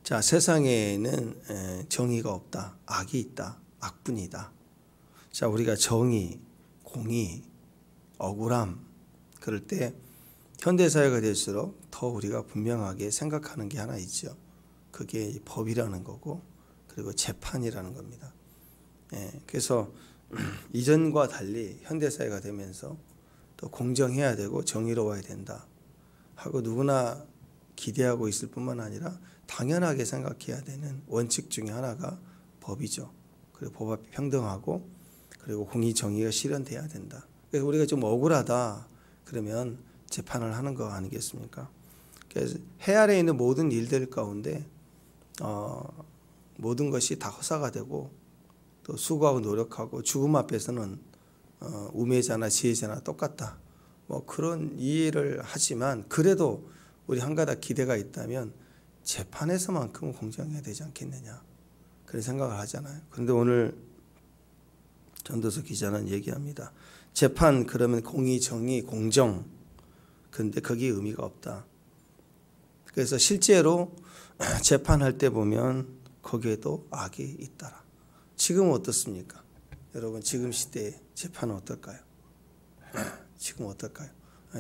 자, 세상에는 정의가 없다. 악이 있다. 악뿐이다. 자, 우리가 정의, 공의, 억울함 그럴 때 현대사회가 될수록 더 우리가 분명하게 생각하는 게 하나 있죠. 그게 법이라는 거고 그리고 재판이라는 겁니다. 그래서 이전과 달리 현대사회가 되면서 또 공정해야 되고 정의로워야 된다 하고 누구나 기대하고 있을 뿐만 아니라 당연하게 생각해야 되는 원칙 중에 하나가 법이죠. 그리고 법 앞에 평등하고 그리고 공의 정의가 실현돼야 된다. 그래서 우리가 좀 억울하다 그러면 재판을 하는 거 아니겠습니까? 그래서 해 아래에 있는 모든 일들 가운데 모든 것이 다 허사가 되고 또 수고하고 노력하고 죽음 앞에서는 우매자나 지혜자나 똑같다. 뭐 그런 이해를 하지만 그래도 우리 한 가닥 기대가 있다면 재판에서만큼은 공정해야 되지 않겠느냐 그런 생각을 하잖아요. 그런데 오늘 전도서 기자는 얘기합니다. 재판 그러면 공의, 정의, 공정 그런데 거기에 의미가 없다. 그래서 실제로 재판할 때 보면 거기에도 악이 있더라. 지금은 어떻습니까? 여러분 지금 시대의 재판은 어떨까요? 지금 어떨까요?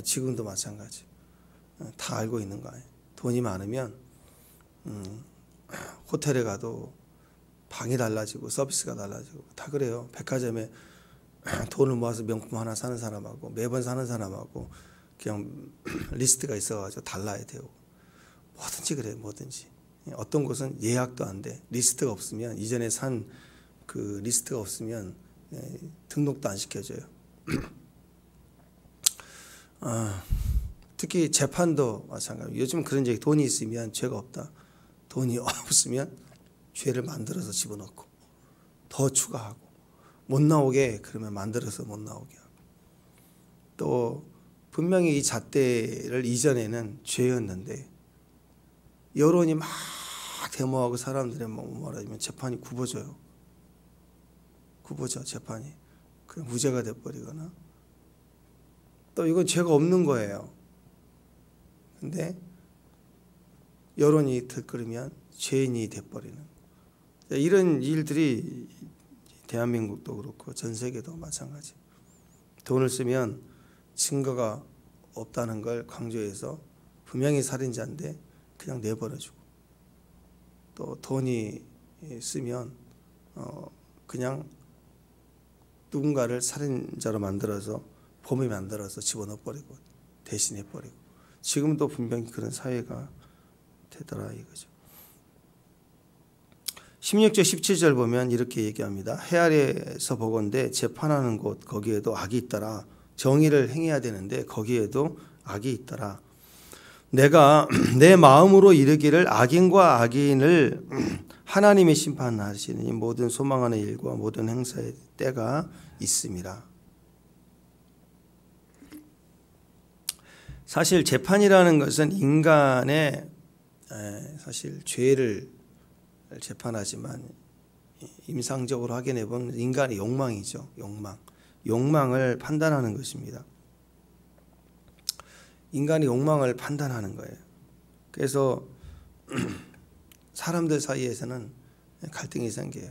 지금도 마찬가지. 다 알고 있는 거 아니에요. 돈이 많으면 호텔에 가도 방이 달라지고 서비스가 달라지고 다 그래요. 백화점에 돈을 모아서 명품 하나 사는 사람하고 매번 사는 사람하고 그냥 리스트가 있어가지고 달라야 돼요. 뭐든지 그래요. 뭐든지. 어떤 곳은 예약도 안 돼. 리스트가 없으면 이전에 산 그 리스트가 없으면 등록도 안 시켜줘요. 특히 재판도 마찬가지예요. 요즘 그런 얘기 돈이 있으면 죄가 없다. 돈이 없으면 죄를 만들어서 집어넣고 더 추가하고 못 나오게 그러면 만들어서 못 나오게 하고 또 분명히 이 잣대를 이전에는 죄였는데 여론이 막 데모하고 사람들의 말하자면 재판이 굽어져요. 굽어져 재판이. 그 무죄가 돼버리거나 또 이건 죄가 없는 거예요. 근데 여론이 들끓으면 죄인이 돼버리는 이런 일들이 대한민국도 그렇고 전 세계도 마찬가지. 돈을 쓰면 증거가 없다는 걸 강조해서 분명히 살인자인데 그냥 내버려주고 또 돈이 쓰면 그냥 누군가를 살인자로 만들어서 범인 만들어서 집어넣어버리고 대신해버리고 지금도 분명히 그런 사회가 되더라 이거죠. 16절 17절 보면 이렇게 얘기합니다. 해 아래에서 보건대 재판하는 곳 거기에도 악이 있더라. 정의를 행해야 되는데 거기에도 악이 있더라. 내가 내 마음으로 이르기를 악인과 악인을 하나님이 심판하시니 모든 소망하는 일과 모든 행사의 때가 있음이라. 사실 재판이라는 것은 인간의 사실 죄를 재판하지만 임상적으로 확인해 보면 인간의 욕망이죠. 욕망을 판단하는 것입니다. 인간의 욕망을 판단하는 거예요. 그래서 사람들 사이에서는 갈등이 생겨요.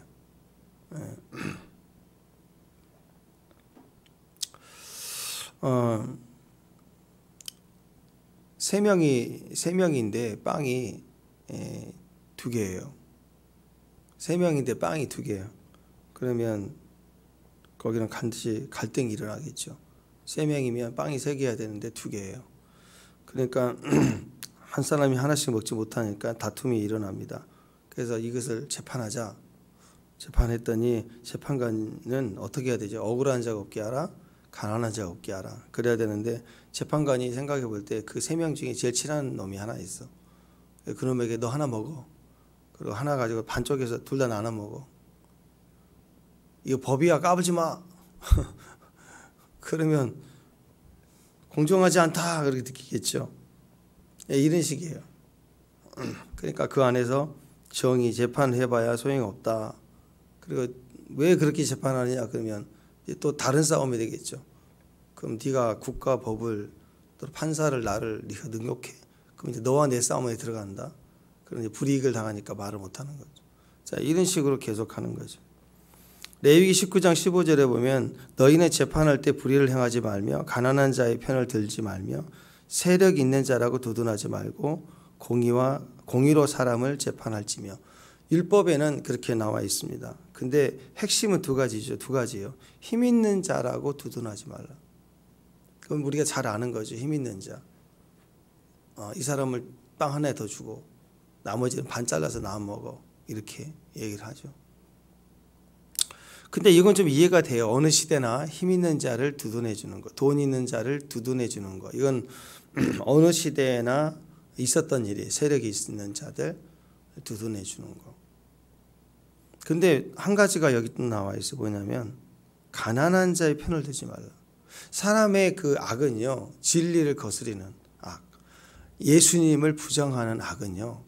세 명인데 빵이 2개예요. 3명인데 빵이 2개예요. 그러면 거기는 반드시 갈등이 일어나겠죠. 3명이면 빵이 3개여야 되는데 2개예요. 그러니까 한 사람이 하나씩 먹지 못하니까 다툼이 일어납니다. 그래서 이것을 재판하자. 재판했더니 재판관은 어떻게 해야 되죠? 억울한 자가 없게 하라, 가난한 자가 없게 하라. 그래야 되는데 재판관이 생각해 볼 때 그 3명 중에 제일 친한 놈이 하나 있어. 그놈에게 너 하나 먹어. 그리고 하나 가지고 반쪽에서 둘 다 나눠 먹어. 이거 법이야, 까불지 마. 그러면 공정하지 않다 그렇게 느끼겠죠. 이런 식이에요. 그러니까 그 안에서 정의 재판해봐야 소용이 없다. 그리고 왜 그렇게 재판하느냐 그러면 또 다른 싸움이 되겠죠. 그럼 네가 국가 법을 또 판사를 나를 네가 능욕해. 그럼 이제 너와 내 싸움에 들어간다. 그런데 불이익을 당하니까 말을 못하는 거죠. 자, 이런 식으로 계속하는 거죠. 레위기 19장 15절에 보면 너희는 재판할 때 불의를 행하지 말며 가난한 자의 편을 들지 말며 세력 있는 자라고 두둔하지 말고 공의로 사람을 재판할지며. 율법에는 그렇게 나와 있습니다. 근데 핵심은 두 가지죠. 두 가지요. 힘 있는 자라고 두둔하지 말라. 그건 우리가 잘 아는 거죠. 힘 있는 자. 이 사람을 빵 하나 더 주고 나머지는 반 잘라서 나 먹어. 이렇게 얘기를 하죠. 근데 이건 좀 이해가 돼요. 어느 시대나 힘 있는 자를 두둔해 주는 거, 돈 있는 자를 두둔해 주는 거. 이건 어느 시대나 있었던 일이, 세력이 있는 자들 두둔해 주는 거. 근데 한 가지가 여기 또 나와 있어. 뭐냐면 가난한 자의 편을 들지 말라. 사람의 그 악은요, 진리를 거스리는 악, 예수님을 부정하는 악은요,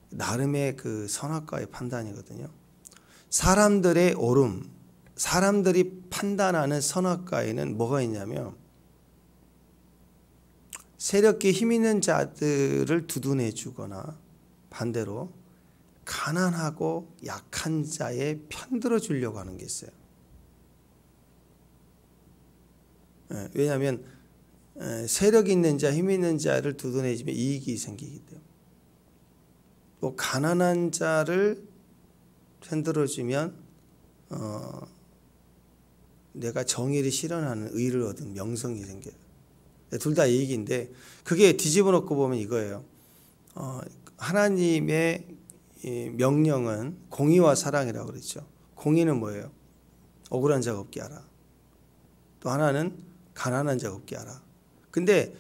나름의 그 선악과의 판단이거든요. 사람들의 옳음, 사람들이 판단하는 선악과에는 뭐가 있냐면 세력기 힘 있는 자들을 두둔해 주거나 반대로 가난하고 약한 자의 편들어 주려고 하는 게 있어요. 왜냐하면 세력 있는 자, 힘 있는 자를 두둔해 주면 이익이 생기기 때문에. 또 가난한 자를 편들어 주면 내가 정의를 실현하는 의를 얻은 명성이 생겨요. 둘 다 이익인데 그게 뒤집어 놓고 보면 이거예요. 하나님의 명령은 공의와 사랑이라고 그랬죠. 공의는 뭐예요? 억울한 자가 없게 하라. 또 하나는 가난한 자가 없게 하라. 근데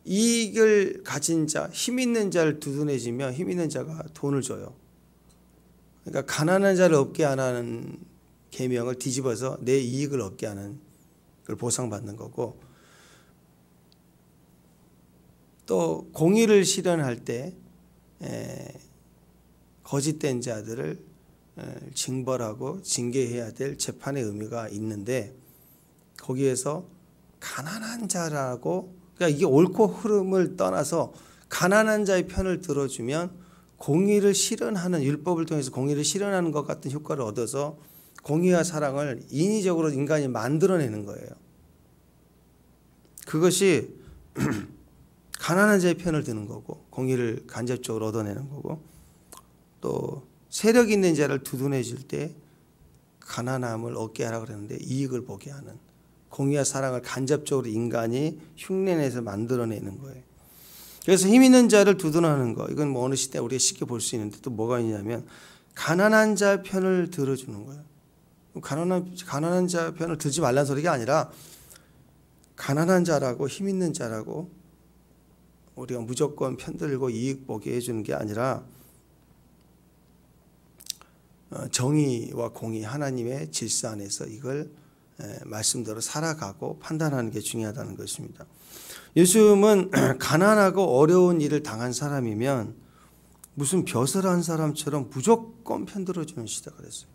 이익을 가진 자, 힘 있는 자를 두둔해지면 힘 있는 자가 돈을 줘요. 그러니까 가난한 자를 없게 하라는 계명을 뒤집어서 내 이익을 얻게 하는 걸 보상받는 거고, 또 공의를 실현할 때 거짓된 자들을 징벌하고 징계해야 될 재판의 의미가 있는데, 거기에서 가난한 자라고, 그러니까 이게 옳고 흐름을 떠나서 가난한 자의 편을 들어주면 공의를 실현하는, 율법을 통해서 공의를 실현하는 것 같은 효과를 얻어서 공의와 사랑을 인위적으로 인간이 만들어내는 거예요. 그것이 가난한 자의 편을 드는 거고, 공의를 간접적으로 얻어내는 거고, 또 세력 있는 자를 두둔해 줄 때 가난함을 얻게 하라고 그랬는데 이익을 보게 하는, 공의와 사랑을 간접적으로 인간이 흉내내서 만들어내는 거예요. 그래서 힘 있는 자를 두둔하는 거, 이건 뭐 어느 시대 우리가 쉽게 볼 수 있는데, 또 뭐가 있냐면 가난한 자 편을 들어주는 거예요. 가난한 자 편을 들지 말라는 소리가 아니라, 가난한 자라고 힘 있는 자라고 우리가 무조건 편들고 이익 보게 해주는 게 아니라, 정의와 공의, 하나님의 질서 안에서 이걸 말씀대로 살아가고 판단하는 게 중요하다는 것입니다. 요즘은 가난하고 어려운 일을 당한 사람이면 무슨 벼슬한 사람처럼 무조건 편들어주는 시대가 됐어요.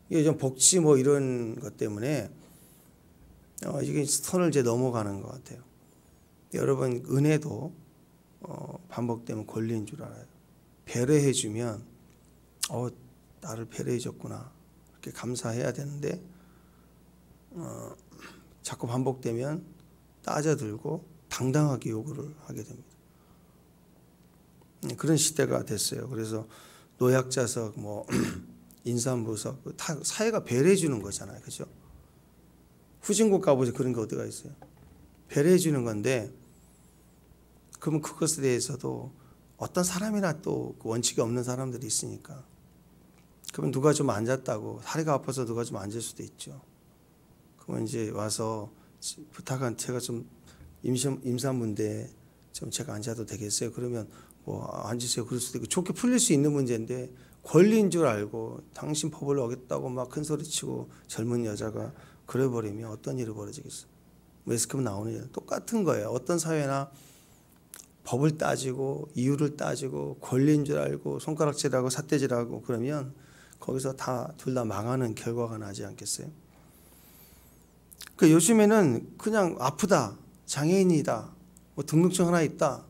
이게 좀 복지 뭐 이런 것 때문에 이게 선을 이제 넘어가는 것 같아요. 여러분, 은혜도 반복되면 권리인 줄 알아요. 배려해주면 나를 배려해줬구나, 이렇게 감사해야 되는데 자꾸 반복되면 따져들고 당당하게 요구를 하게 됩니다. 그런 시대가 됐어요. 그래서 노약자석, 뭐 인산부석, 다 사회가 배려해 주는 거잖아요, 그렇죠? 후진국 가보죠. 그런 게 어디가 있어요? 배려해 주는 건데, 그러면 그것에 대해서도 어떤 사람이나 또 원칙이 없는 사람들이 있으니까, 그러면 누가 좀 앉았다고, 다리가 아파서 누가 좀 앉을 수도 있죠. 그러면 이제 와서 부탁한, 제가 좀 임산부인데 좀 제가 앉아도 되겠어요? 그러면 뭐 앉으세요. 그럴 수도 있고, 좋게 풀릴 수 있는 문제인데 권리인 줄 알고 당신 법을 어겼다고 막 큰 소리 치고 젊은 여자가 그래버리면 어떤 일이 벌어지겠어요? 매스컴 나오는 일 똑같은 거예요. 어떤 사회나 법을 따지고 이유를 따지고 권리인 줄 알고 손가락질하고 삿대질하고 그러면 거기서 둘 다 망하는 결과가 나지 않겠어요? 요즘에는 그냥 아프다, 장애인이다, 뭐 등록증 하나 있다,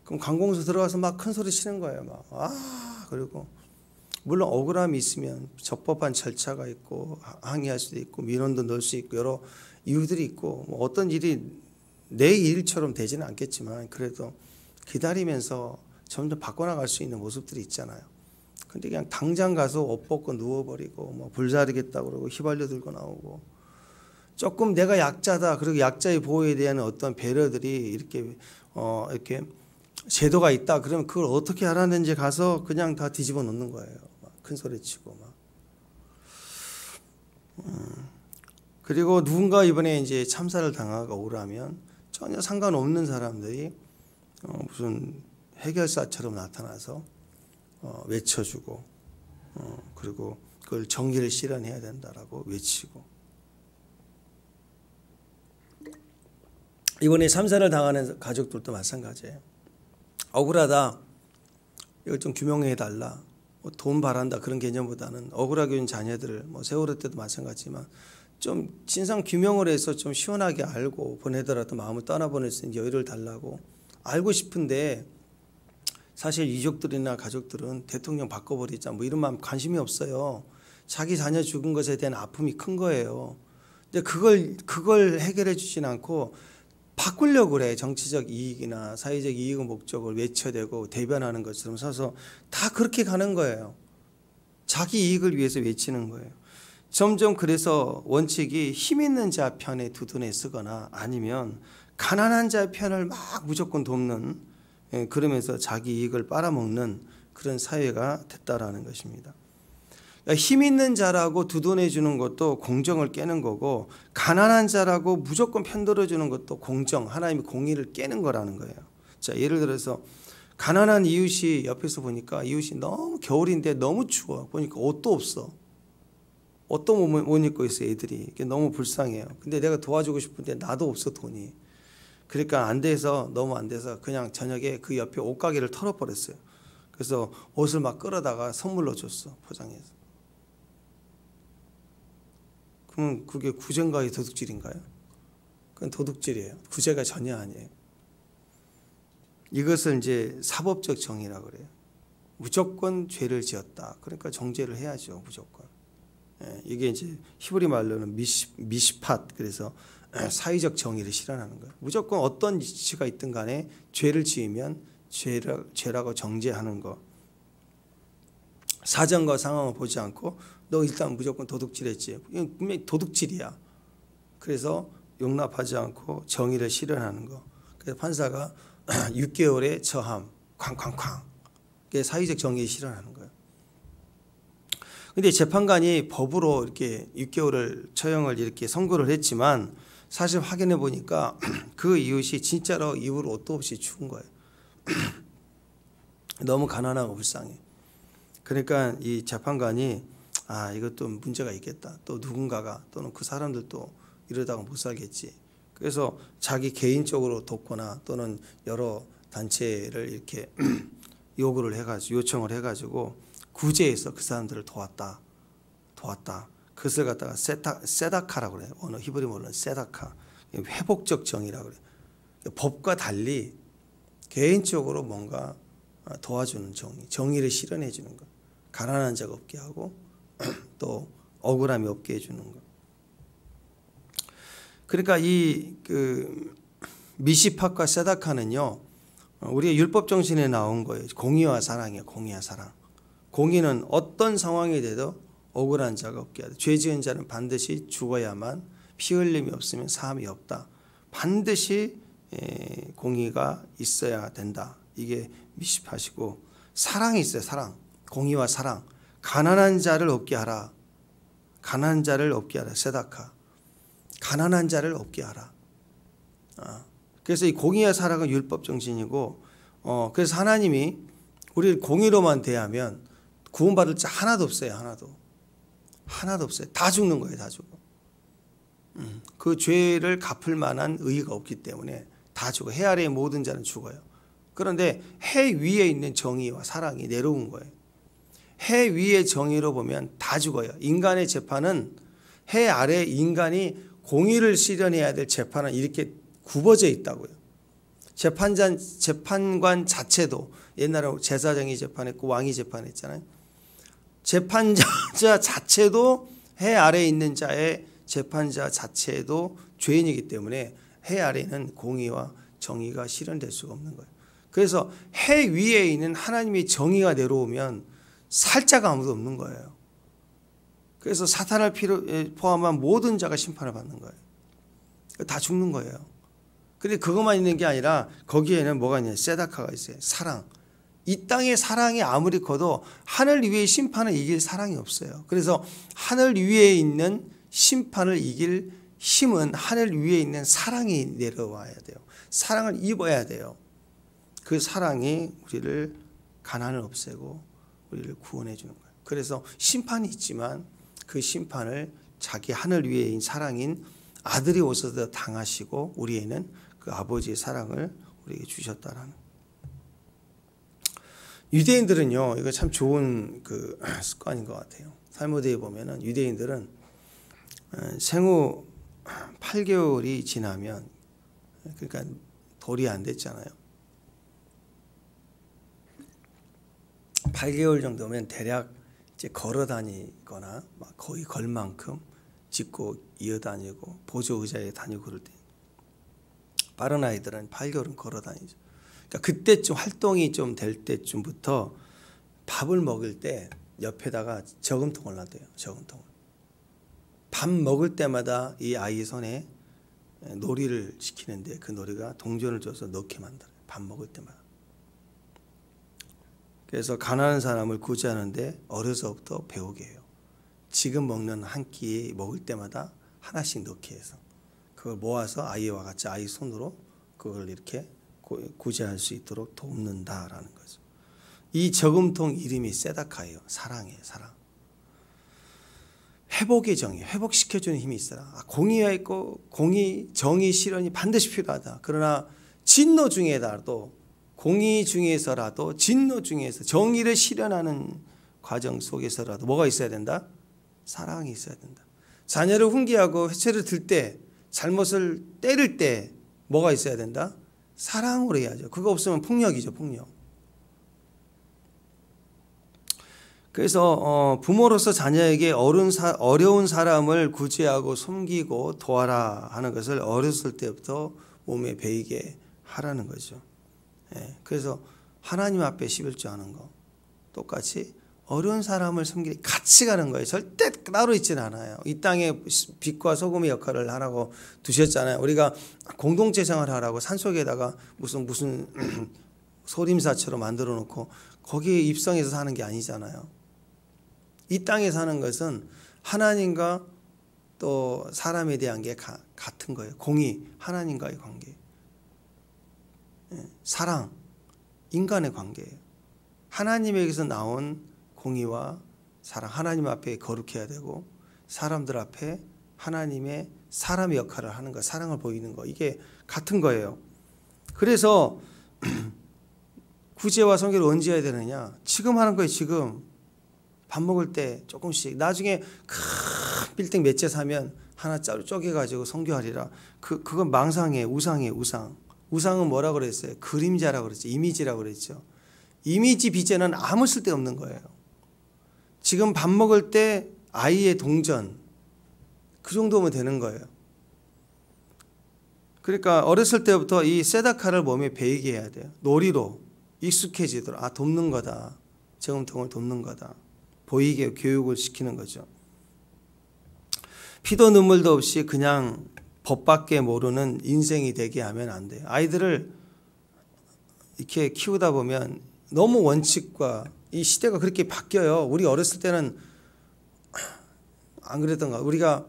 그럼 관공서 들어가서 막 큰 소리 치는 거예요. 그리고 물론 억울함이 있으면 적법한 절차가 있고 항의할 수도 있고 민원도 넣을 수 있고 여러 이유들이 있고 뭐 어떤 일이 내 일처럼 되지는 않겠지만 그래도 기다리면서 점점 바꿔나갈 수 있는 모습들이 있잖아요. 근데 그냥 당장 가서 옷 벗고 누워버리고 뭐 불사르겠다고 그러고 휘발유 들고 나오고 조금 내가 약자다 그리고 약자의 보호에 대한 어떤 배려들이 이렇게 제도가 있다 그러면 그걸 어떻게 하라는지 가서 그냥 다 뒤집어 놓는 거예요. 막 큰 소리 치고 막. 그리고 누군가 이번에 이제 참사를 당하고 오라면 전혀 상관없는 사람들이 무슨 해결사처럼 나타나서 외쳐주고 그리고 그걸 정의를 실현해야 된다라고 외치고 이번에 참사를 당하는 가족들도 마찬가지예요. 억울하다. 이걸 좀 규명해달라. 돈 바란다 그런 개념보다는 억울하게 온 자녀들을 뭐 세월호 때도 마찬가지지만 좀 진상 규명을 해서 좀 시원하게 알고 보내더라도 마음을 떠나보낼 수 있는 여유를 달라고 알고 싶은데 사실 유족들이나 가족들은 대통령 바꿔버리자 뭐 이런 마음 관심이 없어요. 자기 자녀 죽은 것에 대한 아픔이 큰 거예요. 근데 그걸 해결해 주진 않고 바꾸려고 그래. 정치적 이익이나 사회적 이익의 목적을 외쳐대고 대변하는 것처럼 서서 다 그렇게 가는 거예요. 자기 이익을 위해서 외치는 거예요. 점점 그래서 원칙이 힘 있는 자 편에 두 눈에 쓰거나 아니면 가난한 자 편을 막 무조건 돕는 그러면서 자기 이익을 빨아먹는 그런 사회가 됐다라는 것입니다. 힘 있는 자라고 두둔해 주는 것도 공정을 깨는 거고 가난한 자라고 무조건 편들어 주는 것도 공정, 하나님의 공의를 깨는 거라는 거예요. 자, 예를 들어서 가난한 이웃이 옆에서 보니까 이웃이 너무 겨울인데 너무 추워. 보니까 옷도 없어. 옷도 못 입고 있어 애들이. 너무 불쌍해요. 근데 내가 도와주고 싶은데 나도 없어 돈이. 그러니까 안 돼서 너무 안 돼서 그냥 저녁에 그 옆에 옷가게를 털어버렸어요. 그래서 옷을 막 끌어다가 선물로 줬어. 포장해서. 그러면 그게 구제인가요? 도둑질인가요? 그건 도둑질이에요. 구제가 전혀 아니에요. 이것을 이제 사법적 정의라고 그래요. 무조건 죄를 지었다. 그러니까 정죄를 해야죠. 무조건. 이게 이제 히브리 말로는 미시팟 그래서 사회적 정의를 실현하는 거예요. 무조건 어떤 이치가 있든 간에 죄를 지으면 죄라고 정죄하는 거. 사정과 상황을 보지 않고 너 일단 무조건 도둑질했지. 이건 분명히 도둑질이야. 그래서 용납하지 않고 정의를 실현하는 거. 그래서 판사가 6개월의 저함, 쾅쾅쾅. 그게 사회적 정의를 실현하는 거예요. 근데 재판관이 법으로 이렇게 6개월을 처형을 이렇게 선고를 했지만 사실 확인해 보니까 그 이웃이 진짜로 이후로 옷도 없이 죽은 거예요. 너무 가난하고 불쌍해. 그러니까 이 재판관이 이것도 문제가 있겠다. 또 누군가가 또는 그 사람들도 이러다가 못 살겠지. 그래서 자기 개인적으로 돕거나 또는 여러 단체를 이렇게 요청을 해가지고 구제해서 그 사람들을 도왔다. 그것을 갖다가 세다카라고 그래요. 어느 히브리어로는 세다카. 회복적 정의라고 그래요. 법과 달리 개인적으로 뭔가 도와주는 정의를 실현해 주는 것. 가난한 자가 없게 하고 또 억울함이 없게 해주는 것. 그러니까 이 미시팟과 세다카는요, 우리의 율법 정신에 나온 거예요. 공의와 사랑이에요. 공의와 사랑. 공의는 어떤 상황이 돼도 억울한 자가 없게 하다. 죄 지은 자는 반드시 죽어야만 피 흘림이 없으면 사함이 없다. 반드시 공의가 있어야 된다. 이게 미시팟이고 사랑이 있어요. 사랑. 공의와 사랑. 가난한 자를 없게 하라. 가난한 자를 없게 하라. 세다카. 가난한 자를 없게 하라. 그래서 이 공의와 사랑은 율법 정신이고 그래서 하나님이 우리를 공의로만 대하면 구원받을 자 하나도 없어요. 하나도 없어요. 다 죽는 거예요. 다 죽어. 그 죄를 갚을 만한 의의가 없기 때문에 다 죽어. 해 아래의 모든 자는 죽어요. 그런데 해 위에 있는 정의와 사랑이 내려온 거예요. 해 위의 정의로 보면 다 죽어요. 인간의 재판은 해 아래 인간이 공의를 실현해야 될 재판은 이렇게 굽어져 있다고요. 재판관 자체도 옛날에 제사장이 재판했고 왕이 재판했잖아요. 재판자 자체도 해 아래에 있는 자의 재판자 자체도 죄인이기 때문에 해 아래에는 공의와 정의가 실현될 수가 없는 거예요. 그래서 해 위에 있는 하나님의 정의가 내려오면 살 자가 아무도 없는 거예요. 그래서 사탄을 포함한 모든 자가 심판을 받는 거예요. 다 죽는 거예요. 근데 그것만 있는 게 아니라 거기에는 뭐가 있냐? 세다카가 있어요. 사랑. 이 땅의 사랑이 아무리 커도 하늘 위의 심판을 이길 사랑이 없어요. 그래서 하늘 위에 있는 심판을 이길 힘은 하늘 위에 있는 사랑이 내려와야 돼요. 사랑을 입어야 돼요. 그 사랑이 우리를 가난을 없애고 우리를 구원해 주는 거예요. 그래서 심판이 있지만 그 심판을 자기 하늘 위에 있는 사랑인 아들이 오셔서 당하시고 우리에는 그 아버지의 사랑을 우리에게 주셨다라는. 유대인들은요, 이거 참 좋은 그 습관인 것 같아요. 탈무드에 보면은 유대인들은 생후 8개월이 지나면, 그러니까 돌이 안 됐잖아요. 8개월 정도면 대략 이제 걸어 다니거나 막 거의 걸 만큼 짚고 이어 다니고 보조 의자에 다니고 그럴 때, 빠른 아이들은 8개월은 걸어 다니죠. 그러니까 그때쯤 활동이 좀 될 때쯤부터 밥을 먹을 때 옆에다가 저금통을 놔둬요. 저금통을. 밥 먹을 때마다 이 아이 손에 놀이를 시키는데 그 놀이가 동전을 줘서 넣게 만들어요. 밥 먹을 때마다. 그래서 가난한 사람을 구제하는데 어려서부터 배우게 해요. 지금 먹는 한 끼 먹을 때마다 하나씩 넣게 해서 그걸 모아서 아이와 같이 아이 손으로 그걸 이렇게 구제할 수 있도록 돕는다라는 거죠. 이 저금통 이름이 세다카예요. 사랑이에요. 사랑. 회복의 정의, 회복시켜주는 힘이 있어라. 공의가 있고 공의, 정의 실현이 반드시 필요하다. 그러나 진노 중에라도, 공의 중에서라도, 진노 중에서 정의를 실현하는 과정 속에서라도 뭐가 있어야 된다? 사랑이 있어야 된다. 자녀를 훈계하고 회초를 들 때, 잘못을 때릴 때 뭐가 있어야 된다? 사랑으로 해야죠. 그거 없으면 폭력이죠. 폭력. 그래서 부모로서 자녀에게 어려운 사람을 구제하고 섬기고 도와라 하는 것을 어렸을 때부터 몸에 배이게 하라는 거죠. 그래서 하나님 앞에 11조 하는 거 똑같이 어려운 사람을 섬기는 같이 가는 거예요. 절대 따로 있지는 않아요. 이 땅에 빛과 소금의 역할을 하라고 두셨잖아요. 우리가 공동체 생활을 하라고 산속에다가 무슨 소림사처럼 만들어 놓고 거기에 입성해서 사는 게 아니잖아요. 이 땅에 사는 것은 하나님과 또 사람에 대한 게 같은 거예요. 공의, 하나님과의 관계, 사랑, 인간의 관계예요. 하나님에게서 나온 공의와 사랑, 하나님 앞에 거룩해야 되고 사람들 앞에 하나님의 사람의 역할을 하는 거, 사랑을 보이는 거, 이게 같은 거예요. 그래서 구제와 선교를 언제 해야 되느냐? 지금 하는 거예요. 지금 밥 먹을 때 조금씩. 나중에 큰 빌딩 몇 채 사면 하나 쪼개가지고 선교하리라. 그건 망상이에요. 우상이에요. 우상. 우상은 뭐라고 그랬어요? 그림자라고 그랬죠. 이미지라고 그랬죠. 이미지 빚에는 아무 쓸데없는 거예요. 지금 밥 먹을 때 아이의 동전, 그 정도면 되는 거예요. 그러니까 어렸을 때부터 이 세다카를 몸에 배이게 해야 돼요. 놀이로 익숙해지도록. 돕는 거다. 저금통을 돕는 거다. 보이게 교육을 시키는 거죠. 피도 눈물도 없이 그냥 법밖에 모르는 인생이 되게 하면 안 돼요. 아이들을 이렇게 키우다 보면 너무 원칙과 이 시대가 그렇게 바뀌어요. 우리 어렸을 때는 안 그랬던가. 우리가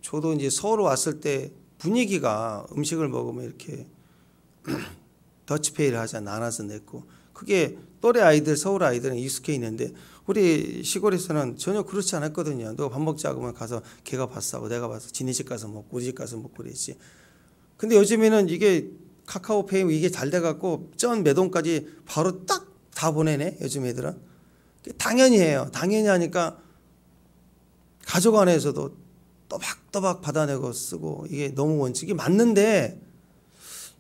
저도 이제 서울 왔을 때 분위기가 음식을 먹으면 이렇게 더치페이를 하자 나눠서 냈고, 그게 또래 아이들, 서울 아이들은 익숙해 있는데 우리 시골에서는 전혀 그렇지 않았거든요. 너 밥 먹자 그러면 가서 걔가 밥 사고 내가 봐서 지네 집 가서 먹고 우리 집 가서 먹고 그랬지. 근데 요즘에는 이게 카카오페이 이게 잘 돼갖고 전 매동까지 바로 딱 다 보내네. 요즘 애들은 당연히 해요. 당연히 하니까 가족 안에서도 또박또박 받아내고 쓰고, 이게 너무 원칙이 맞는데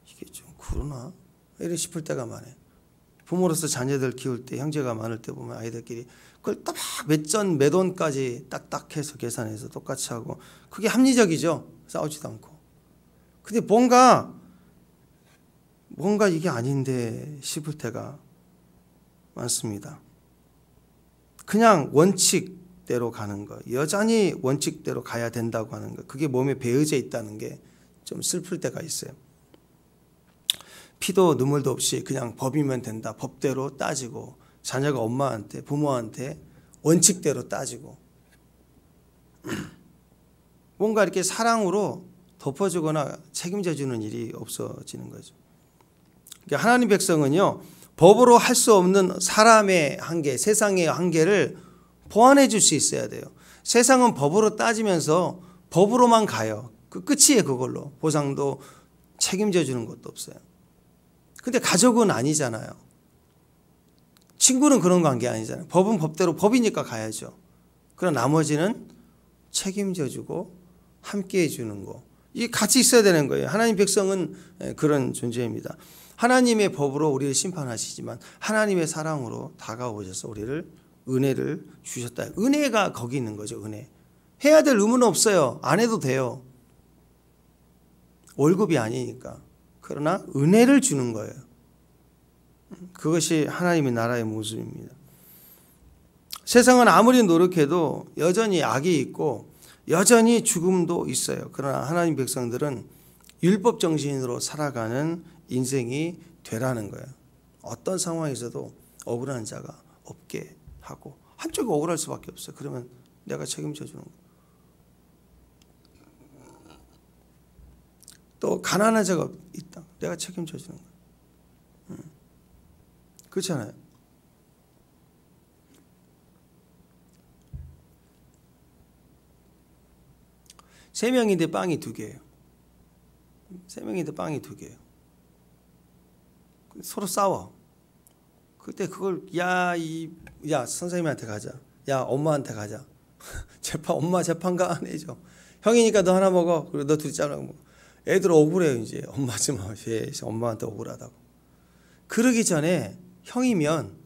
이게 좀 그러나 이래 싶을 때가 많아요. 부모로서 자녀들 키울 때 형제가 많을 때 보면 아이들끼리 그걸 딱 몇 원까지 딱딱해서 계산해서 똑같이 하고 그게 합리적이죠. 싸우지도 않고. 근데 뭔가 이게 아닌데 싶을 때가 많습니다. 그냥 원칙대로 가는 거, 여전히 원칙대로 가야 된다고 하는 거, 그게 몸에 배어져 있다는 게 좀 슬플 때가 있어요. 피도 눈물도 없이 그냥 법이면 된다, 법대로 따지고 자녀가 엄마한테 부모한테 원칙대로 따지고 뭔가 이렇게 사랑으로 덮어주거나 책임져주는 일이 없어지는 거죠. 그러니까 하나님 백성은요, 법으로 할 수 없는 사람의 한계, 세상의 한계를 보완해 줄 수 있어야 돼요. 세상은 법으로 따지면서 법으로만 가요. 그 끝이에요. 그걸로 보상도 책임져 주는 것도 없어요. 근데 가족은 아니잖아요. 친구는 그런 관계 아니잖아요. 법은 법대로 법이니까 가야죠. 그러나 나머지는 책임져 주고 함께 해주는 거, 이게 같이 있어야 되는 거예요. 하나님 백성은 그런 존재입니다. 하나님의 법으로 우리를 심판하시지만 하나님의 사랑으로 다가오셔서 우리를 은혜를 주셨다. 은혜가 거기 있는 거죠. 은혜. 해야 될 의무는 없어요. 안 해도 돼요. 월급이 아니니까. 그러나 은혜를 주는 거예요. 그것이 하나님의 나라의 모습입니다. 세상은 아무리 노력해도 여전히 악이 있고 여전히 죽음도 있어요. 그러나 하나님 백성들은 율법 정신으로 살아가는 인생이 되라는 거예요. 어떤 상황에서도 억울한 자가 없게 하고, 한쪽이 억울할 수밖에 없어요. 그러면 내가 책임져 주는 거예요. 또 가난한 자가 있다, 내가 책임져 주는 거예요. 그렇잖아요. 세 명인데 빵이 2개예요. 세 명인데 빵이 2개예요. 서로 싸워. 그때 그걸 야 선생님한테 가자. 야 엄마한테 가자. 엄마 재판가 안 해줘. 형이니까 너 하나 먹어. 그리고 너 둘이 잘라 먹어. 애들 억울해요. 이제 엄마 좀 엄마한테 억울하다고. 그러기 전에 형이면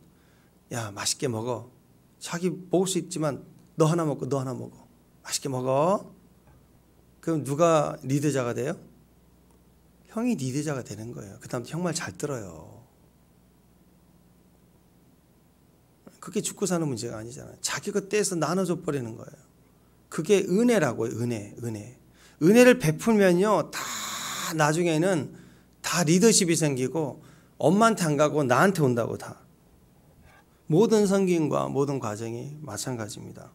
야 맛있게 먹어. 자기 먹을 수 있지만 너 하나 먹고 너 하나 먹어. 맛있게 먹어. 그럼 누가 리더자가 돼요? 형이 리더자가 되는 거예요. 그 다음 형 말 잘 들어요. 그게 죽고 사는 문제가 아니잖아요. 자기가 떼서 나눠줘 버리는 거예요. 그게 은혜라고요. 은혜를 베풀면요, 다 나중에는 다 리더십이 생기고 엄마한테 안 가고 나한테 온다고. 다 모든 성김과 모든 과정이 마찬가지입니다.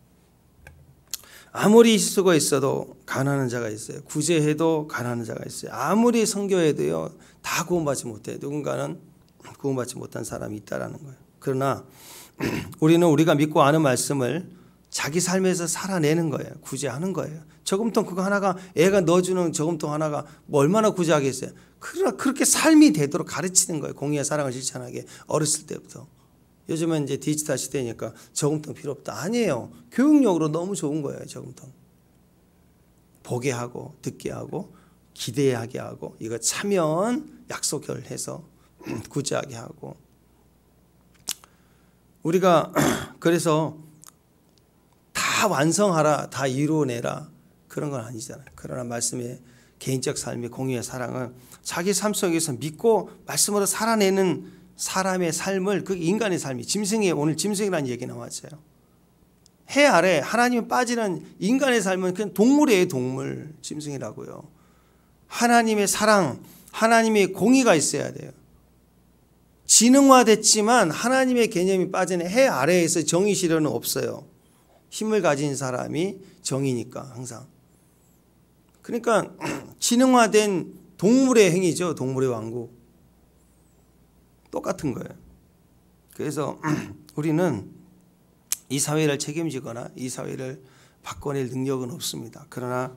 아무리 쓰고 있어도 가난한 자가 있어요. 구제해도 가난한 자가 있어요. 아무리 선교해도요, 다 구원받지 못해요. 누군가는 구원받지 못한 사람이 있다라는 거예요. 그러나 우리는 우리가 믿고 아는 말씀을 자기 삶에서 살아내는 거예요. 구제하는 거예요. 저금통 그거 하나가, 애가 넣어주는 저금통 하나가 뭐 얼마나 구제하겠어요. 그러나 그렇게 삶이 되도록 가르치는 거예요. 공의와 사랑을 실천하게, 어렸을 때부터. 요즘은 이제 디지털 시대니까 저금통 필요 없다. 아니에요. 교육용으로 너무 좋은 거예요. 저금통. 보게 하고 듣게 하고 기대하게 하고, 이거 차면 약속을 해서 구제하게 하고. 우리가 그래서 다 완성하라, 다 이루어내라, 그런 건 아니잖아요. 그러나 말씀의 개인적 삶의 공의의 사랑은 자기 삶 속에서 믿고 말씀으로 살아내는 사람의 삶을, 그 인간의 삶이, 짐승이, 오늘 짐승이라는 얘기 나왔어요. 해 아래 하나님이 빠지는 인간의 삶은 그냥 동물이에요. 동물, 짐승이라고요. 하나님의 사랑, 하나님의 공의가 있어야 돼요. 지능화됐지만 하나님의 개념이 빠지는 해 아래에서 정의 실현은 없어요. 힘을 가진 사람이 정의니까 항상. 그러니까 지능화된 동물의 행위죠. 동물의 왕국. 똑같은 거예요. 그래서 우리는 이 사회를 책임지거나 이 사회를 바꿔낼 능력은 없습니다. 그러나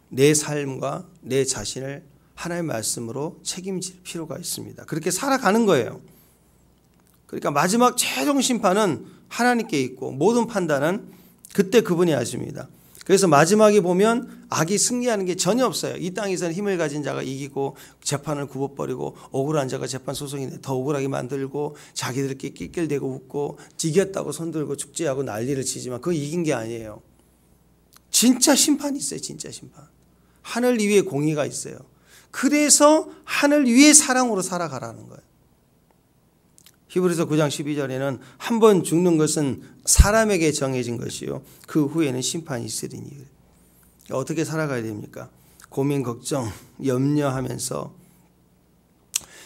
내 삶과 내 자신을 하나님의 말씀으로 책임질 필요가 있습니다. 그렇게 살아가는 거예요. 그러니까 마지막 최종 심판은 하나님께 있고 모든 판단은 그때 그분이 하십니다. 그래서 마지막에 보면 악이 승리하는 게 전혀 없어요. 이 땅에서는 힘을 가진 자가 이기고 재판을 굽어버리고 억울한 자가 재판 소송인데 더 억울하게 만들고 자기들끼리 낄낄대고 웃고 이겼다고 손들고 축제하고 난리를 치지만 그거 이긴 게 아니에요. 진짜 심판이 있어요. 진짜 심판. 하늘 위에 공의가 있어요. 그래서 하늘 위의 사랑으로 살아가라는 거예요. 히브리서 9장 12절에는 한 번 죽는 것은 사람에게 정해진 것이요 그 후에는 심판이 있으리니. 어떻게 살아가야 됩니까? 고민 걱정 염려하면서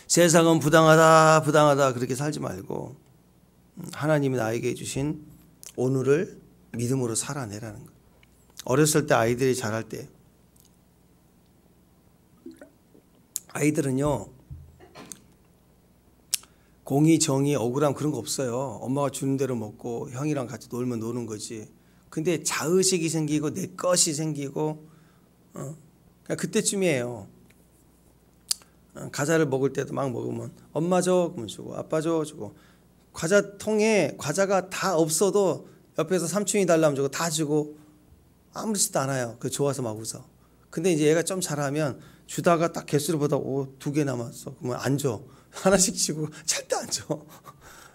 세상은 부당하다 그렇게 살지 말고 하나님이 나에게 주신 오늘을 믿음으로 살아내라는 거예요. 어렸을 때 아이들이 자랄 때 아이들은요 공의, 정의, 억울함 그런 거 없어요. 엄마가 주는 대로 먹고 형이랑 같이 놀면 노는 거지. 근데 자의식이 생기고 내 것이 생기고 그때쯤이에요. 과자를 먹을 때도 막 먹으면 엄마 줘 그러면 주고 아빠 줘 주고 과자통에 과자가 다 없어도 옆에서 삼촌이 달라면 주고 다 주고 아무렇지도 않아요. 그 좋아서 막 웃어. 근데 이제 얘가 좀 잘하면 주다가 딱 개수를 보다 2개 남았어. 그러면 안 줘. 하나씩 주고 절대 안 줘.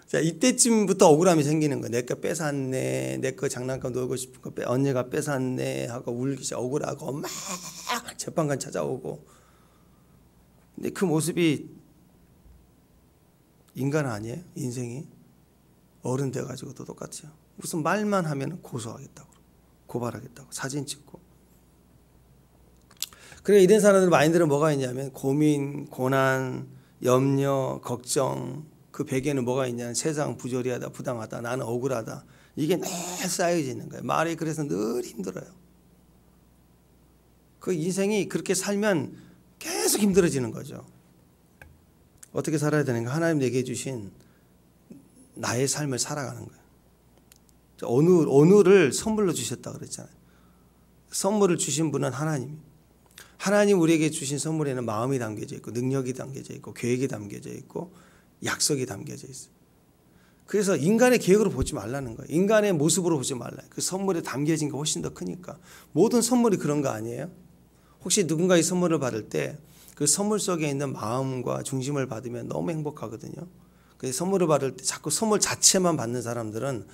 자, 이때쯤부터 억울함이 생기는 거야. 내 거 뺏었네. 내 거 장난감 놀고 싶은 거 언니가 뺏었네 하고 울기 시작. 억울하고 막 재판관 찾아오고. 근데 그 모습이 인간 아니에요? 인생이 어른 돼가지고도 똑같아요. 무슨 말만 하면 고소하겠다고 고발하겠다고 사진 찍고. 그래 이런 사람들 마인드는 뭐가 있냐면 고민, 고난, 염려, 걱정 그 베개는 뭐가 있냐면 세상 부조리하다, 부당하다, 나는 억울하다. 이게 늘 쌓여져 있는 거예요. 말이 그래서 늘 힘들어요. 그 인생이 그렇게 살면 계속 힘들어지는 거죠. 어떻게 살아야 되는가? 하나님 내게 주신 나의 삶을 살아가는 거예요. 오늘을 선물로 주셨다 그랬잖아요. 선물을 주신 분은 하나님. 하나님 우리에게 주신 선물에는 마음이 담겨져 있고 능력이 담겨져 있고 계획이 담겨져 있고 약속이 담겨져 있어요. 그래서 인간의 계획으로 보지 말라는 거예요. 인간의 모습으로 보지 말라. 그 선물에 담겨진 게 훨씬 더 크니까. 모든 선물이 그런 거 아니에요? 혹시 누군가의 선물을 받을 때 그 선물 속에 있는 마음과 중심을 받으면 너무 행복하거든요. 그래서 선물을 받을 때 자꾸 선물 자체만 받는 사람들은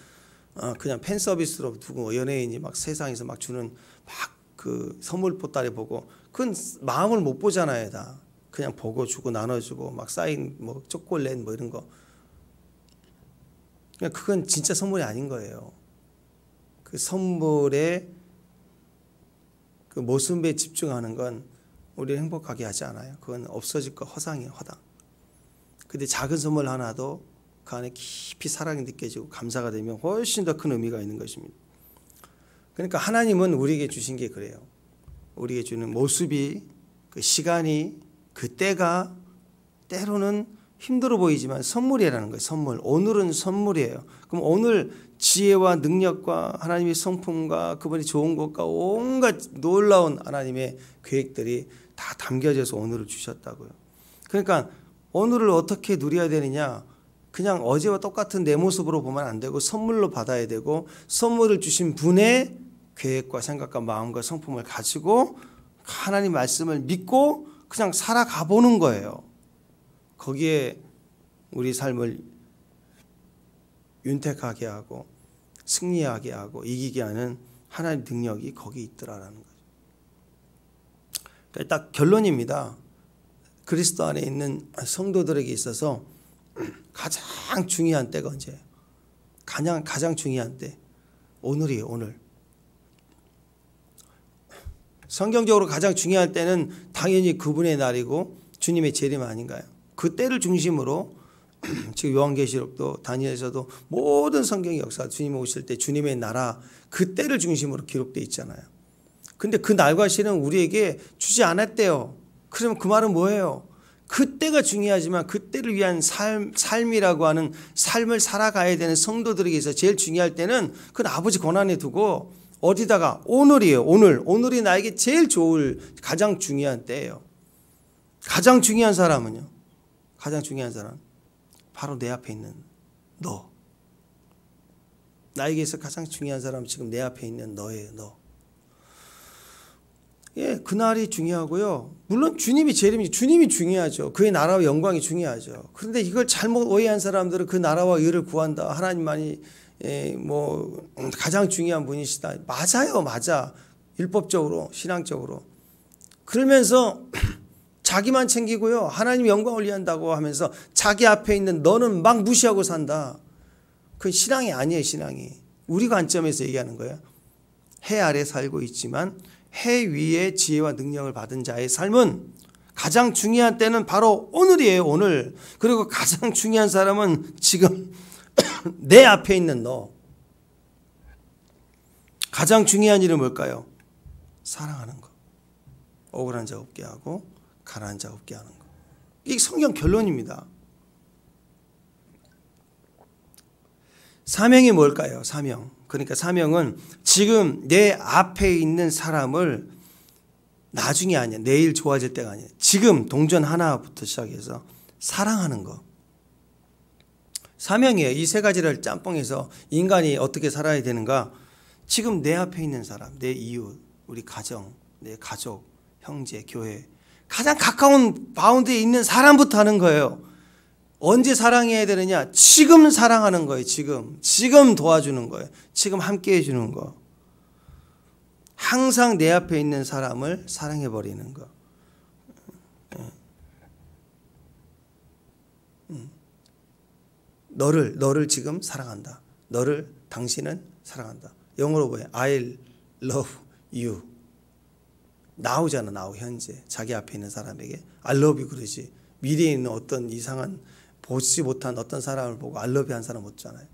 그냥 팬 서비스로 두고 연예인이 막 세상에서 막 주는 막 그 선물 보따리 보고 그건 마음을 못 보잖아요. 다 그냥 보고 주고 나눠주고 막 사인 뭐 초콜릿 뭐 이런 거 그건 진짜 선물이 아닌 거예요. 그 선물의 그 모습에 집중하는 건 우리를 행복하게 하지 않아요. 그건 없어질 거 허상이에요. 허당. 근데 작은 선물 하나도 그 안에 깊이 사랑이 느껴지고 감사가 되면 훨씬 더 큰 의미가 있는 것입니다. 그러니까 하나님은 우리에게 주신 게 그래요. 우리에게 주는 모습이 그 시간이 그 때가 때로는 힘들어 보이지만 선물이라는 거예요. 선물. 오늘은 선물이에요. 그럼 오늘 지혜와 능력과 하나님의 성품과 그분이 좋은 것과 온갖 놀라운 하나님의 계획들이 다 담겨져서 오늘을 주셨다고요. 그러니까 오늘을 어떻게 누려야 되느냐. 그냥 어제와 똑같은 내 모습으로 보면 안 되고 선물로 받아야 되고 선물을 주신 분의 계획과 생각과 마음과 성품을 가지고 하나님 말씀을 믿고 그냥 살아가 보는 거예요. 거기에 우리 삶을 윤택하게 하고 승리하게 하고 이기게 하는 하나님의 능력이 거기 있더라라는 거죠. 그러니까 딱 결론입니다. 그리스도 안에 있는 성도들에게 있어서 가장 중요한 때가 언제예요? 가장 중요한 때 오늘이에요. 오늘. 성경적으로 가장 중요한 때는 당연히 그분의 날이고 주님의 재림 아닌가요? 그 때를 중심으로 지금 요한계시록도 다니엘서도 모든 성경 역사 주님 오실 때 주님의 나라 그 때를 중심으로 기록되어 있잖아요. 근데 그 날과 시는 우리에게 주지 않았대요. 그러면 그 말은 뭐예요? 그때가 중요하지만 그때를 위한 삶이라고 하는 삶을 살아가야 되는 성도들에게서 제일 중요할 때는 그건 아버지 권한에 두고 어디다가 오늘이에요. 오늘이 나에게 제일 좋을 가장 중요한 때예요. 가장 중요한 사람은요. 가장 중요한 사람 바로 내 앞에 있는 너. 나에게서 가장 중요한 사람은 지금 내 앞에 있는 너예요. 너. 예, 그날이 중요하고요. 물론 주님이 재림이 주님이 중요하죠. 그의 나라와 영광이 중요하죠. 그런데 이걸 잘못 오해한 사람들은 그 나라와 의를 구한다. 하나님만이 뭐 가장 중요한 분이시다. 맞아요, 맞아. 율법적으로, 신앙적으로. 그러면서 자기만 챙기고요. 하나님 영광을 위한다고 하면서 자기 앞에 있는 너는 막 무시하고 산다. 그건 신앙이 아니에요, 신앙이. 우리 관점에서 얘기하는 거예요. 해 아래 살고 있지만 해 위에 지혜와 능력을 받은 자의 삶은 가장 중요한 때는 바로 오늘이에요, 오늘. 그리고 가장 중요한 사람은 지금 내 앞에 있는 너. 가장 중요한 일은 뭘까요? 사랑하는 거. 억울한 자 없게 하고 가난한 자 없게 하는 거. 이게 성경 결론입니다. 사명이 뭘까요? 사명. 그러니까 사명은 지금 내 앞에 있는 사람을 나중이 아니야. 내일 좋아질 때가 아니야. 지금 동전 하나부터 시작해서 사랑하는 거. 사명이에요. 이 세 가지를 짬뽕해서 인간이 어떻게 살아야 되는가? 지금 내 앞에 있는 사람, 내 이웃, 우리 가정, 내 가족, 형제, 교회. 가장 가까운 바운드에 있는 사람부터 하는 거예요. 언제 사랑해야 되느냐? 지금 사랑하는 거예요. 지금 도와주는 거예요. 지금 함께 해주는 거. 항상 내 앞에 있는 사람을 사랑해버리는 거. 너를 지금 사랑한다. 당신은 사랑한다. 영어로 뭐예요? I love you. now잖아, now, 현재. 자기 앞에 있는 사람에게 I love you 그러지. 미래에 있는 어떤 이상한 보지 못한 어떤 사람을 보고 I love you 한 사람 없잖아요.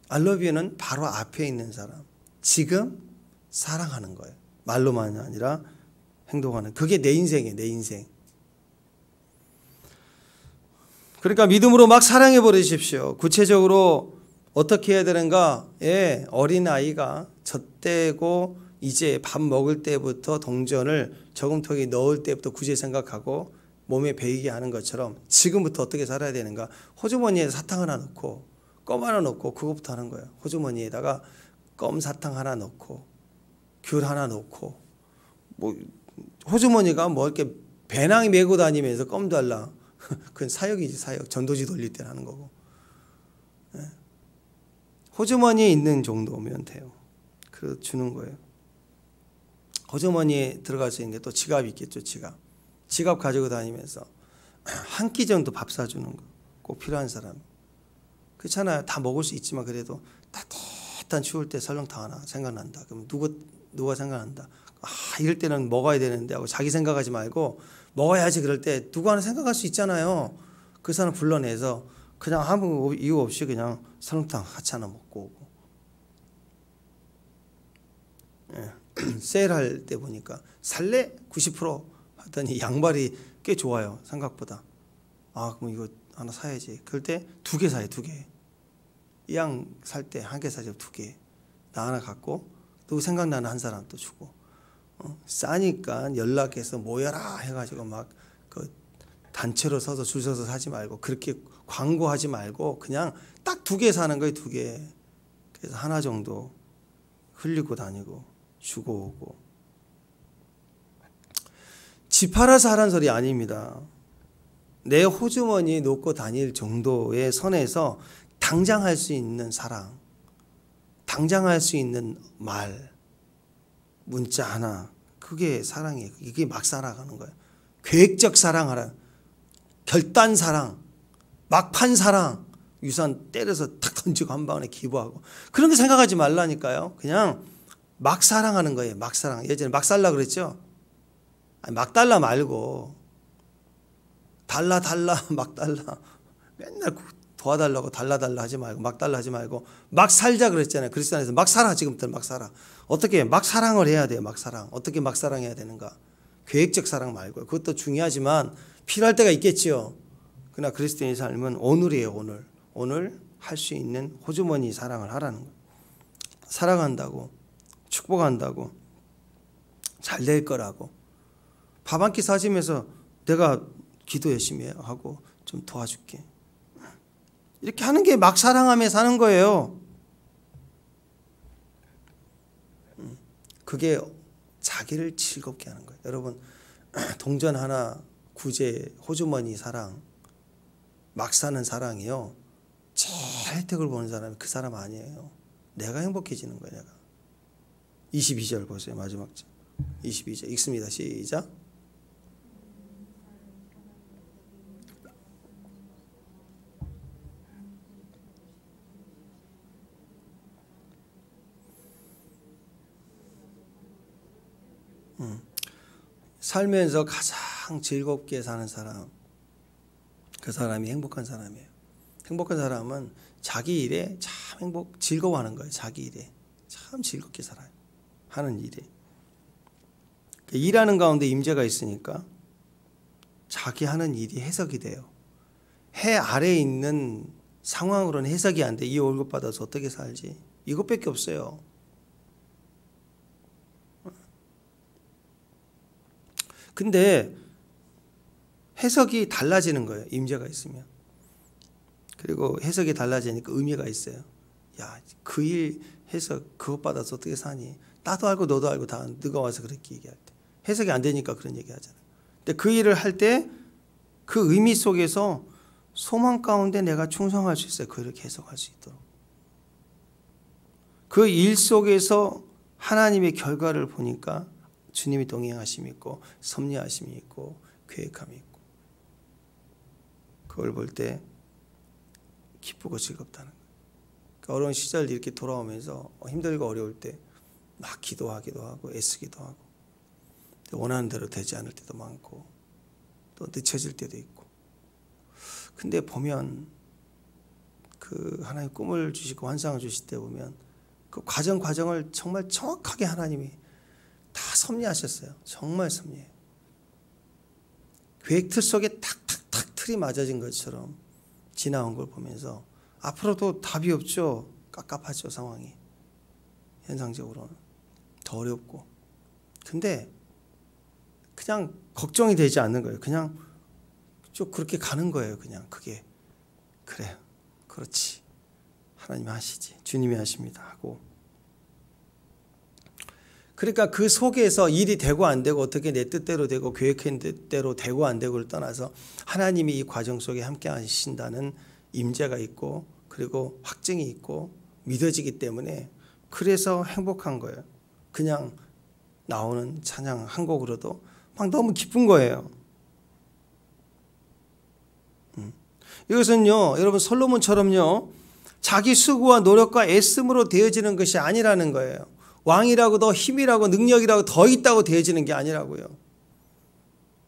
I love you는 바로 앞에 있는 사람. 지금 사랑하는 거예요. 말로만이 아니라 행동하는. 그게 내 인생이에요, 내 인생. 그러니까 믿음으로 막 사랑해 버리십시오. 구체적으로 어떻게 해야 되는가? 예, 어린아이가 젖대고 이제 밥 먹을 때부터 동전을 저금통에 넣을 때부터 구제 생각하고 몸에 배이게 하는 것처럼 지금부터 어떻게 살아야 되는가? 호주머니에 사탕 하나 넣고 껌 하나 넣고 그것부터 하는 거예요. 호주머니에다가 껌 사탕 하나 넣고 귤 하나 넣고 뭐 호주머니가 뭐 이렇게 배낭이 메고 다니면서 껌 달라. 그건 사역이지, 사역. 전도지 돌릴 때 하는 거고. 호주머니에 있는 정도면 돼요. 그 주는 거예요. 호주머니에 들어갈 수 있는 게 또 지갑이 있겠죠, 지갑. 지갑 가지고 다니면서 한 끼 정도 밥 사주는 거. 꼭 필요한 사람. 그렇잖아요. 다 먹을 수 있지만 그래도 따뜻한 추울 때 설렁탕 하나 생각난다. 그럼 누가 생각난다. 이럴 때는 먹어야 되는데 하고 자기 생각하지 말고 먹어야지 그럴 때 누구 하나 생각할 수 있잖아요. 그 사람 불러내서 그냥 아무 이유 없이 그냥 설렁탕 같이 하나 먹고 오고. 세일할 때 보니까 살래? 90% 하더니 양발이 꽤 좋아요. 생각보다. 그럼 이거 하나 사야지. 그럴 때 2개 사요. 2개. 이 양 살 때 1개 사죠. 2개. 나 하나 갖고 또 생각나는 한 사람 또 주고. 싸니까 연락해서 모여라 해가지고 막 그 단체로 서서 줄 서서 사지 말고 그렇게 광고하지 말고 그냥 딱 2개 사는 거예요. 2개. 그래서 하나 정도 흘리고 다니고 주고 오고. 집 팔아서 하라는 소리 아닙니다. 내 호주머니에 놓고 다닐 정도의 선에서 당장 할 수 있는 사랑, 당장 할 수 있는 말, 문자 하나, 그게 사랑이에요. 이게 막 살아가는 거예요. 계획적 사랑하라. 결단 사랑, 막판 사랑, 유산 때려서 탁 던지고 한 방에 기부하고 그런 거 생각하지 말라니까요. 그냥 막 사랑하는 거예요. 막 사랑. 예전에 막 살라 그랬죠. 막 달라 말고 달라 막 달라. 맨날 도와달라고 달라 하지 말고 막 달라 하지 말고 막 살자 그랬잖아요. 그리스도 안에서 막 살아. 지금부터 막 살아. 어떻게 막 사랑을 해야 돼요. 막 사랑. 어떻게 막 사랑해야 되는가. 계획적 사랑 말고요. 그것도 중요하지만 필요할 때가 있겠지요. 그러나 그리스도인의 삶은 오늘이에요. 오늘 할 수 있는 호주머니 사랑을 하라는 거예요. 살아간다고 축복한다고 잘 될 거라고 밥 한 끼 사주면서 내가 기도 열심히 하고 좀 도와줄게. 이렇게 하는 게 막 사랑하며 사는 거예요. 그게 자기를 즐겁게 하는 거예요. 여러분, 동전 하나 구제, 호주머니 사랑, 막 사는 사랑이요, 제일 혜택을 보는 사람이 그 사람 아니에요. 내가 행복해지는 거예요. 내가. 22절 보세요. 마지막 절 22절 읽습니다. 시작. 살면서 가장 즐겁게 사는 사람, 그 사람이 행복한 사람이에요. 행복한 사람은 자기 일에 참 즐거워하는 거예요. 자기 일에 참 즐겁게 살아요. 하는 일에. 일하는 가운데 임재가 있으니까 자기 하는 일이 해석이 돼요. 해 아래에 있는 상황으로는 해석이 안 돼. 이 월급 받아서 어떻게 살지? 이것밖에 없어요. 근데 해석이 달라지는 거예요. 임재가 있으면. 그리고 해석이 달라지니까 의미가 있어요. 야, 그 일 해석 그것 받아서 어떻게 사니? 나도 알고 너도 알고 다 네가 와서 그렇게 얘기할 때 해석이 안 되니까 그런 얘기 하잖아요. 근데 그 일을 할 때 그 의미 속에서 소망 가운데 내가 충성할 수 있어요. 그렇게 해석할 수 있도록. 그 일 속에서 하나님의 결과를 보니까 주님이 동행하심이 있고 섭리하심이 있고 계획함이 있고, 그걸 볼 때 기쁘고 즐겁다는 거예요. 그러니까 어려운 시절 이렇게 돌아오면서 힘들고 어려울 때 막 기도하기도 하고 애쓰기도 하고, 원하는 대로 되지 않을 때도 많고 또 늦춰질 때도 있고. 근데 보면 그 하나님 꿈을 주시고 환상을 주실 때 보면 그 과정을 정말 정확하게 하나님이 다 섭리하셨어요. 정말 섭리해요. 계획 틀 속에 탁탁탁 틀이 맞아진 것처럼 지나온 걸 보면서 앞으로도 답이 없죠. 깝깝하죠. 상황이 현상적으로는 더 어렵고. 근데 그냥 걱정이 되지 않는 거예요. 그냥 쭉 그렇게 가는 거예요. 그냥 그게 그래, 그렇지, 하나님이 하시지, 주님이 하십니다 하고. 그러니까 그 속에서 일이 되고 안 되고 어떻게 내 뜻대로 되고 계획한 뜻대로 되고 안 되고를 떠나서 하나님이 이 과정 속에 함께 하신다는 임재가 있고 그리고 확증이 있고 믿어지기 때문에 그래서 행복한 거예요. 그냥 나오는 찬양 한 곡으로도 막 너무 기쁜 거예요. 이것은요, 여러분 솔로몬처럼요, 자기 수고와 노력과 애씀으로 되어지는 것이 아니라는 거예요. 왕이라고 더 힘이라고 능력이라고 더 있다고 되어지는 게 아니라고요.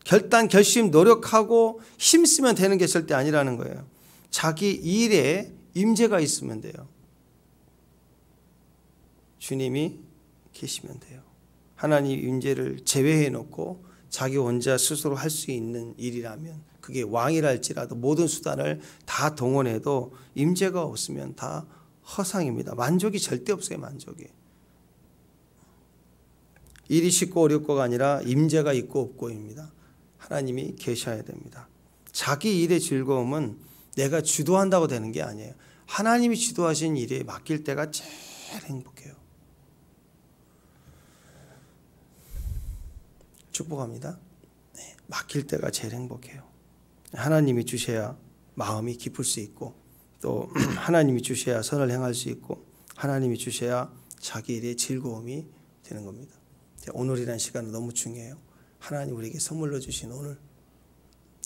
결단, 결심, 노력하고 힘쓰면 되는 게 절대 아니라는 거예요. 자기 일에 임재가 있으면 돼요. 주님이 계시면 돼요. 하나님 임재를 제외해 놓고 자기 혼자 스스로 할 수 있는 일이라면, 그게 왕이랄지라도 모든 수단을 다 동원해도 임재가 없으면 다 허상입니다. 만족이 절대 없어요. 만족이. 일이 쉽고 어렵고가 아니라 임재가 있고 없고입니다. 하나님이 계셔야 됩니다. 자기 일의 즐거움은 내가 주도한다고 되는 게 아니에요. 하나님이 주도하신 일에 맡길 때가 제일 행복해요. 축복합니다. 네, 맡길 때가 제일 행복해요. 하나님이 주셔야 마음이 기쁠 수 있고, 또 하나님이 주셔야 선을 행할 수 있고, 하나님이 주셔야 자기 일의 즐거움이 되는 겁니다. 오늘이라는 시간은 너무 중요해요. 하나님 우리에게 선물로 주신 오늘,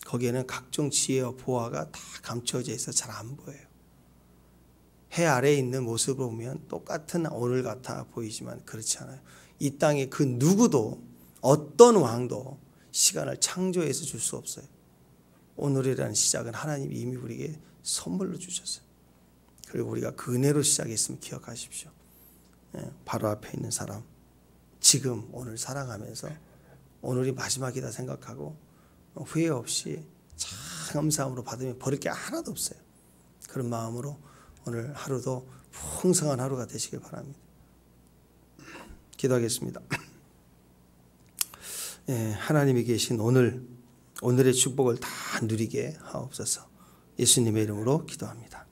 거기에는 각종 지혜와 보화가 다 감춰져 있어 잘 안 보여요. 해 아래에 있는 모습을 보면 똑같은 오늘 같아 보이지만 그렇지 않아요. 이 땅에 그 누구도, 어떤 왕도 시간을 창조해서 줄 수 없어요. 오늘이라는 시작은 하나님이 이미 우리에게 선물로 주셨어요. 그리고 우리가 그 은혜로 시작했으면 기억하십시오. 바로 앞에 있는 사람, 지금 오늘 살아가면서 오늘이 마지막이다 생각하고 후회 없이 감사함으로 받으면 버릴 게 하나도 없어요. 그런 마음으로 오늘 하루도 풍성한 하루가 되시길 바랍니다. 기도하겠습니다. 하나님이 계신 오늘의 축복을 다 누리게 하옵소서. 예수님의 이름으로 기도합니다.